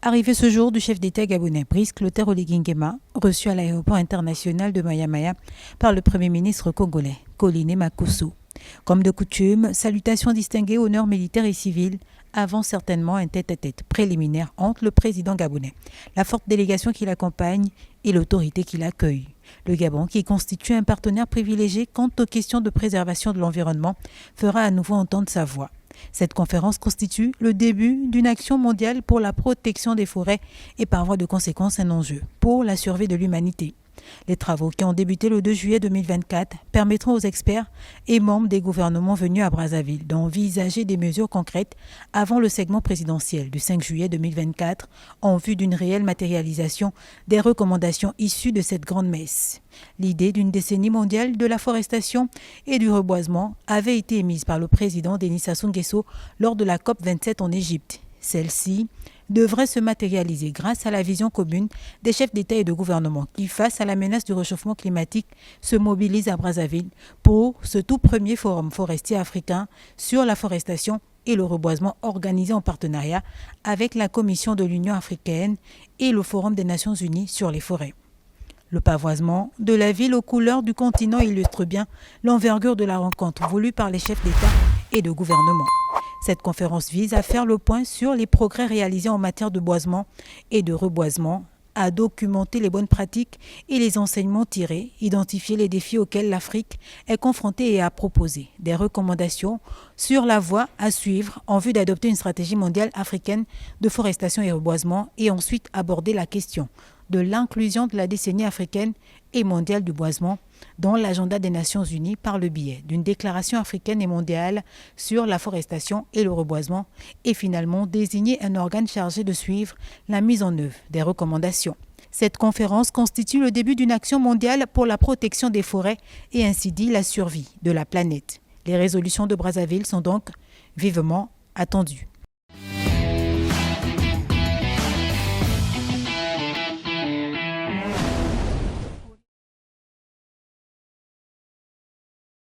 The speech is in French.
Arrivé ce jour du chef d'État gabonais Brice Clotaire Oligui Nguema, reçu à l'aéroport international de Maya-Maya par le Premier ministre congolais, Colline Makosso. Comme de coutume, salutations distinguées, honneurs militaires et civils, avant certainement un tête-à-tête préliminaire entre le président gabonais, la forte délégation qui l'accompagne et l'autorité qui l'accueille. Le Gabon, qui constitue un partenaire privilégié quant aux questions de préservation de l'environnement, fera à nouveau entendre sa voix. Cette conférence constitue le début d'une action mondiale pour la protection des forêts et par voie de conséquence un enjeu pour la survie de l'humanité. Les travaux qui ont débuté le 2 juillet 2024 permettront aux experts et membres des gouvernements venus à Brazzaville d'envisager des mesures concrètes avant le segment présidentiel du 5 juillet 2024 en vue d'une réelle matérialisation des recommandations issues de cette grande messe. L'idée d'une décennie mondiale de la forestation et du reboisement avait été émise par le président Denis Sassou Nguesso lors de la COP27 en Égypte. Celle-ci devrait se matérialiser grâce à la vision commune des chefs d'État et de gouvernement qui, face à la menace du réchauffement climatique, se mobilisent à Brazzaville pour ce tout premier forum forestier africain sur la forestation et le reboisement organisé en partenariat avec la Commission de l'Union africaine et le Forum des Nations unies sur les forêts. Le pavoisement de la ville aux couleurs du continent illustre bien l'envergure de la rencontre voulue par les chefs d'État et de gouvernement. Cette conférence vise à faire le point sur les progrès réalisés en matière de boisement et de reboisement, à documenter les bonnes pratiques et les enseignements tirés, identifier les défis auxquels l'Afrique est confrontée et à proposer des recommandations sur la voie à suivre en vue d'adopter une stratégie mondiale africaine de forestation et reboisement et ensuite aborder la question de l'inclusion de la décennie africaine et mondiale du boisement dans l'agenda des Nations Unies par le biais d'une déclaration africaine et mondiale sur la forestation et le reboisement et finalement désigner un organe chargé de suivre la mise en œuvre des recommandations. Cette conférence constitue le début d'une action mondiale pour la protection des forêts et ainsi dit la survie de la planète. Les résolutions de Brazzaville sont donc vivement attendues.